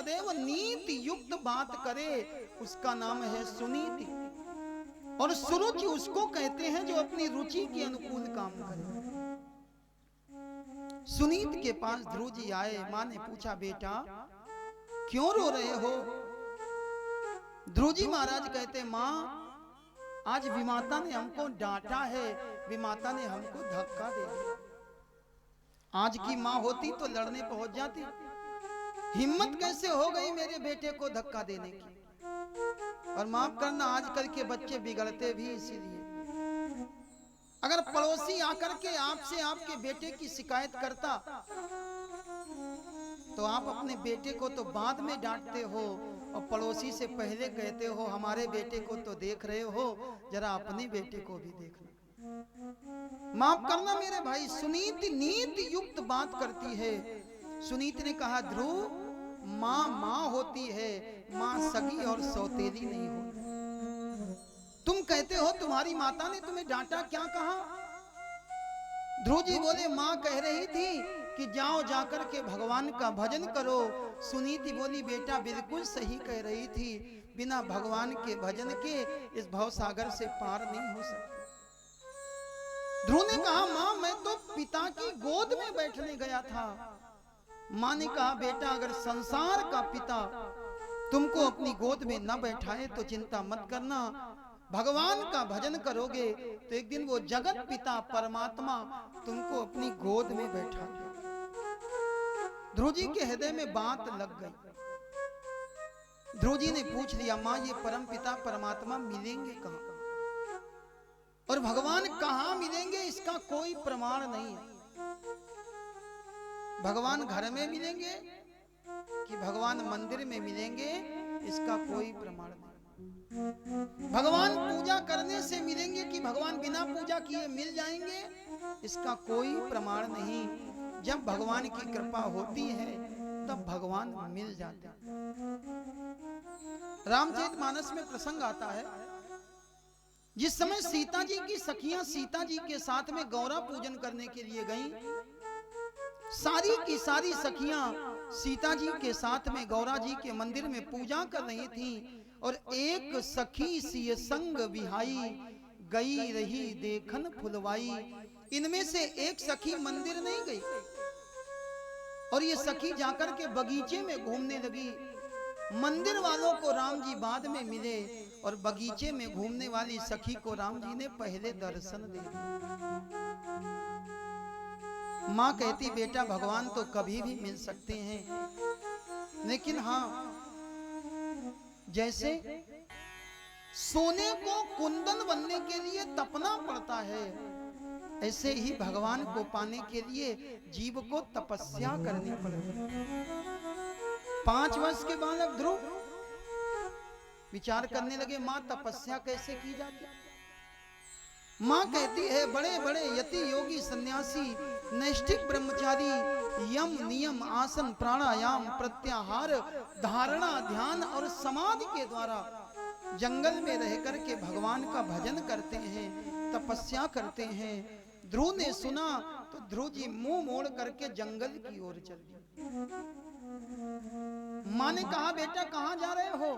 सदैव नीति युक्त बात करे उसका नाम है सुनीति। और सुरुचि उसको कहते हैं जो अपनी रुचि के अनुकूल काम करे। सुनीति के पास ध्रुव जी आए। मां ने पूछा, बेटा क्यों रो रहे हो? ध्रुव जी महाराज कहते, मां आज विमाता ने हमको डांटा है, विमाता ने हमको धक्का दे दिया। आज की मां होती तो लड़ने पहुंच जाती। हिम्मत कैसे हो गई मेरे बेटे को धक्का देने की? और माफ करना, आजकल के बच्चे बिगड़ते भी इसीलिए। अगर पड़ोसी आकर के आपसे आपके बेटे की शिकायत करता तो आप अपने बेटे को तो बाद में डांटते हो और पड़ोसी से पहले कहते हो हमारे बेटे को तो देख रहे हो, जरा अपने बेटे को भी देख लो। माफ करना मेरे भाई, सुनीति नीति युक्त बात करती है। सुनीति ने कहा, ध्रुव माँ माँ होती है, माँ सगी और सौतेली नहीं होती। तुम कहते हो तुम्हारी माता ने तुम्हें डांटा, क्या कहा? ध्रुव जी बोले, माँ कह रही थी कि जाओ जाकर के भगवान का भजन करो। सुनीति बोली, बेटा बिल्कुल सही कह रही थी, बिना भगवान के भजन के इस भवसागर से पार नहीं हो सकती। ध्रुव ने कहा, माँ मैं तो पिता की गोद में बैठने गया था। माँ ने कहा, बेटा अगर संसार का पिता तुमको अपनी गोद में न बैठाए तो चिंता मत करना, भगवान का भजन करोगे तो एक दिन वो जगत पिता परमात्मा तुमको अपनी गोद में बैठा देगा। ध्रुव जी के हृदय में बात लग गई। ध्रुव जी ने पूछ लिया, माँ ये परम पिता परमात्मा मिलेंगे कहाँ? और भगवान कहाँ मिलेंगे इसका कोई प्रमाण नहीं है। भगवान घर में मिलेंगे कि भगवान मंदिर में मिलेंगे इसका कोई प्रमाण नहीं। भगवान पूजा करने से मिलेंगे कि भगवान बिना पूजा किए मिल जाएंगे इसका कोई प्रमाण नहीं। जब भगवान की कृपा होती है तब भगवान मिल जाते हैं। रामचरितमानस में प्रसंग आता है, जिस समय सीता जी की सखियां सीता जी के साथ में गौरा पूजन करने के लिए गईं, सारी की सारी सखियां सीता जी के साथ में गौरा जी के मंदिर में पूजा कर रही थीं और एक सखी सिय संग विहाई गई रही देखन फुलवाई। इनमें से एक सखी मंदिर नहीं गई और ये सखी जाकर के बगीचे में घूमने लगी। मंदिर वालों को राम जी बाद में मिले और बगीचे में घूमने वाली सखी को राम जी ने पहले दर्शन दे दिया। माँ कहती, बेटा भगवान तो कभी भी मिल सकते हैं, लेकिन हाँ जैसे सोने को कुंदन बनने के लिए तपना पड़ता है, ऐसे ही भगवान को पाने के लिए जीव को तपस्या करनी पड़ती है। 5 वर्ष के बालक ध्रुव विचार करने लगे, माँ तपस्या कैसे की जाती? माँ कहती है, बड़े बड़े यति योगी सन्यासी नैष्ठिक ब्रह्मचारी यम नियम आसन प्राणायाम प्रत्याहार धारणा ध्यान और समाधि के द्वारा जंगल में रह करके भगवान का भजन करते हैं, तपस्या करते हैं। ध्रुव ने सुना तो ध्रुव जी मुंह मोड़ करके जंगल की ओर चल दिए। माँ ने कहा, बेटा कहाँ जा रहे हो?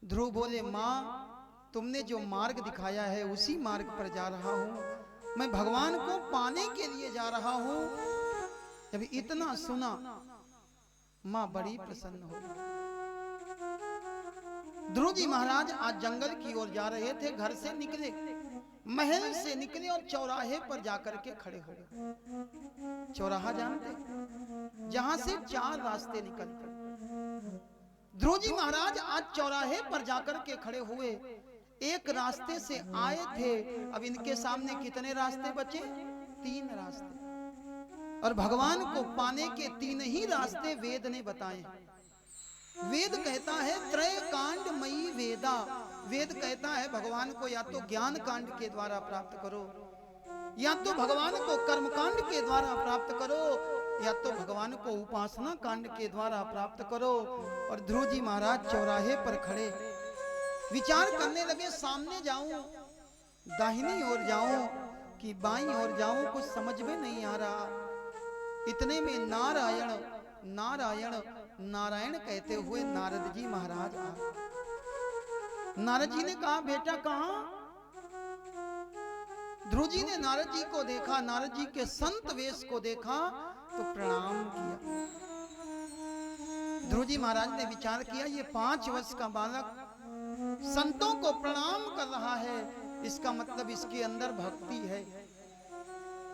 ध्रुव बोले, माँ तुमने जो मार्ग दिखाया है उसी मार्ग पर जा रहा हूं, मैं भगवान को पाने के लिए जा रहा हूं। जब इतना सुना मां बड़ी प्रसन्न हो गई। ध्रुव जी महाराज आज जंगल की ओर जा रहे थे, घर से निकले, महल से निकले और चौराहे पर जाकर के खड़े हो गए। चौराहा जानते, जहां से 4 रास्ते निकलते। ध्रुव जी महाराज आज चौराहे पर जाकर के खड़े हुए। एक रास्ते से आए थे, अब इनके सामने कितने रास्ते बचे? 3 रास्ते। और भगवान को पाने के 3 ही रास्ते वेद ने बताए। वेद कहता है त्रय कांड मयि वेदा। वेद कहता है भगवान को या तो ज्ञान कांड के द्वारा प्राप्त करो, या तो भगवान को कर्म कांड के द्वारा प्राप्त करो, या तो भगवान को उपासना कांड के द्वारा प्राप्त करो। और ध्रुव जी महाराज चौराहे पर खड़े विचार करने लगे, सामने जाऊं, दाहिनी ओर जाऊं कि बाईं ओर जाऊं, कुछ समझ में नहीं आ रहा। इतने में नारायण नारायण नारायण कहते हुए नारद जी महाराज आ गए। नारद जी ने कहा बेटा कहां? ध्रुव जी ने नारद जी को देखा, नारद जी के संत वेश को देखा तो प्रणाम किया। ध्रुव जी महाराज ने विचार किया ये 5 वर्ष का बालक संतों को प्रणाम कर रहा है, इसका मतलब इसके अंदर भक्ति है।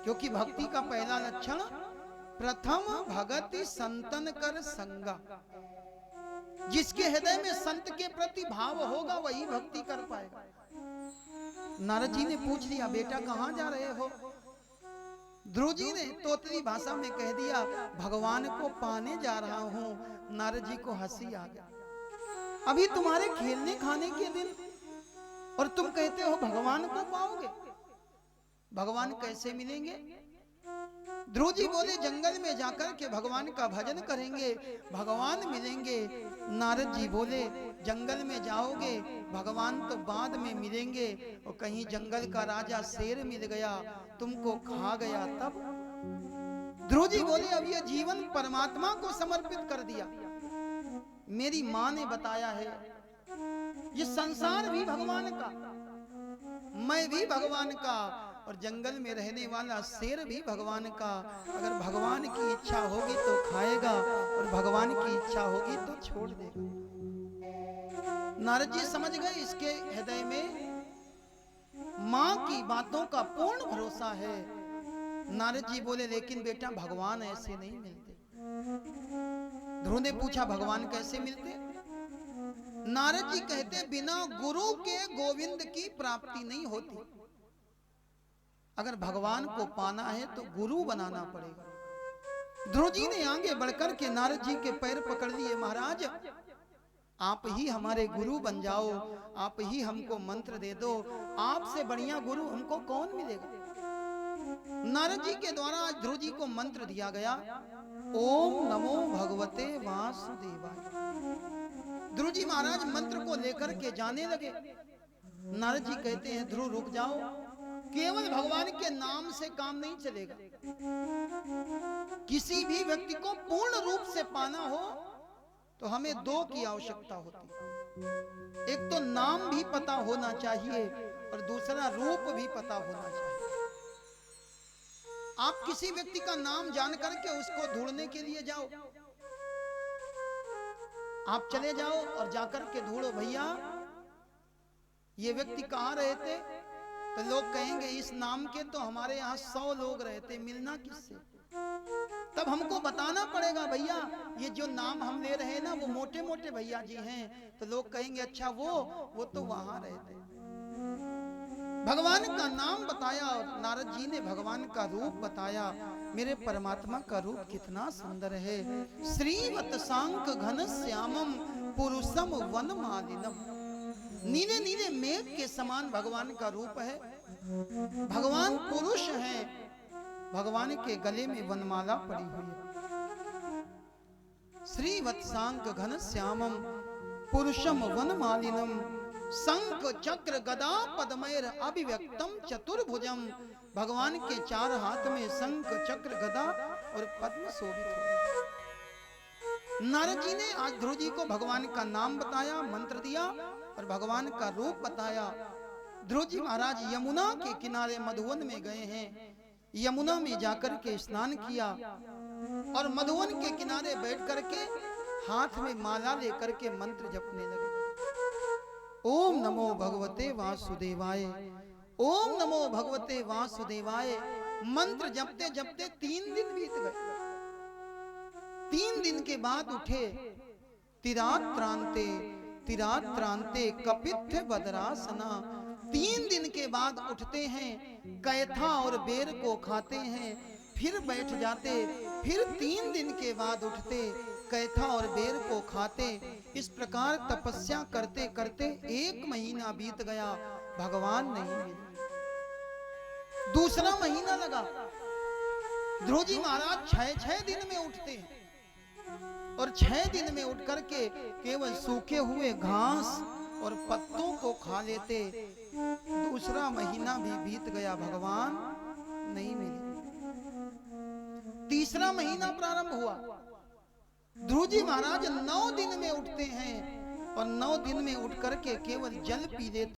क्योंकि भक्ति का पहला लक्षण प्रथम भगति संतन कर संगा। जिसके हृदय में संत के प्रति भाव होगा वही भक्ति कर पाएगा। नारद जी ने पूछ लिया बेटा कहां जा रहे हो? ध्रुव जी ने तोतली भाषा में कह दिया भगवान को पाने जा रहा हूं। नारद जी को हंसी आ गई। अभी तुम्हारे खेलने खाने के दिन और तुम कहते हो भगवान को पाओगे? भगवान कैसे मिलेंगे? ध्रुव जी बोले जंगल में जाकर के भगवान का भजन करेंगे, भगवान मिलेंगे। नारद जी बोले जंगल में जाओगे भगवान तो बाद में मिलेंगे, और कहीं जंगल का राजा शेर मिल गया तुमको खा गया तब? ध्रुव जी बोले अब यह जीवन परमात्मा को समर्पित कर दिया। मेरी माँ ने बताया है ये संसार भी भगवान का, मैं भी भगवान का, और जंगल में रहने वाला शेर भी भगवान का। अगर भगवान की इच्छा होगी तो खाएगा और भगवान की इच्छा होगी तो छोड़ देगा। नारद जी समझ गए इसके हृदय में मां की बातों का पूर्ण भरोसा है। नारद जी बोले लेकिन बेटा भगवान ऐसे नहीं मिलते। ध्रुव ने पूछा भगवान कैसे मिलते? नारद जी कहते बिना गुरु के गोविंद की प्राप्ति नहीं होती। अगर भगवान को पाना है तो गुरु बनाना पड़ेगा। ध्रुव जी ने आगे बढ़कर के नारद जी के पैर पकड़ लिए, महाराज आप ही हमारे गुरु बन जाओ, आप ही हमको मंत्र दे दो, आपसे बढ़िया गुरु हमको कौन मिलेगा। नारद जी के द्वारा आज ध्रुव जी को मंत्र दिया गया, ओम नमो भगवते वासुदेवाय। ध्रुव जी महाराज मंत्र को लेकर के जाने लगे। नारद जी कहते हैं ध्रुव रुक जाओ, केवल भगवान के नाम से काम नहीं चलेगा। किसी भी व्यक्ति को पूर्ण रूप से पाना हो तो हमें 2 की आवश्यकता होती है। एक तो नाम भी पता होना चाहिए और दूसरा रूप भी पता होना चाहिए। आप किसी व्यक्ति का नाम जान करके उसको ढूंढने के लिए जाओ, आप चले जाओ और जाकर के ढूंढो भैया ये व्यक्ति कहां रहते, तो लोग कहेंगे इस नाम के तो हमारे यहाँ 100 लोग रहते, मिलना किससे? तब हमको बताना पड़ेगा भैया ये जो नाम हम ले रहे हैं ना वो मोटे मोटे भैया जी हैं, तो लोग कहेंगे अच्छा वो तो वहां रहते। भगवान का नाम बताया और नारद जी ने भगवान का रूप बताया। मेरे परमात्मा का रूप कितना सुंदर है। श्रीवत सांक घन श्यामम पुरुषम वन मालिनम। नीले नीले मेघ के समान भगवान का रूप है। भगवान पुरुष हैं, भगवान के गले में वनमाला पड़ी हुई है। श्री वत्सांक घन श्यामम पुरुषम वनमालिनम शंख चक्र गदा पद्मैर अभिव्यक्तम चतुर्भुजम। भगवान के 4 हाथ में शंख चक्र गदा और पद्म शोभित हो। नारद जी ने आज ध्रुव जी को भगवान का नाम बताया, मंत्र दिया और भगवान का रूप बताया। ध्रुव जी महाराज यमुना के किनारे मधुवन में गए हैं। यमुना में जाकर के स्नान किया और मधुवन के किनारे बैठ करके हाथ में माला लेकर के मंत्र जपने लगे। ओम नमो भगवते वासुदेवाय, ओम नमो भगवते वासुदेवाय। मंत्र जपते जपते 3 दिन बीत गए। 3 दिन के बाद उठे। तिरात्रांते तिरात्रांते कपित्थ बदरासना। 3 दिन के बाद उठते हैं, कैथा और बेर को खाते हैं, फिर बैठ जाते, फिर 3 दिन के बाद उठते, कैथा और बेर को खाते। इस प्रकार तपस्या करते करते 1 महीना बीत गया, भगवान नहीं मिले। दूसरा महीना लगा। ध्रुव जी महाराज 6 दिन में उठते हैं और 6 दिन में उठ करके केवल सूखे हुए घास और पत्तों को खा लेते। दूसरा महीना भी बीत गया, भगवान नहीं मिले। तीसरा महीना प्रारंभ हुआ। ध्रुव जी महाराज 9 दिन में उठते हैं और 9 दिन में उठ करके केवल जल पी लेते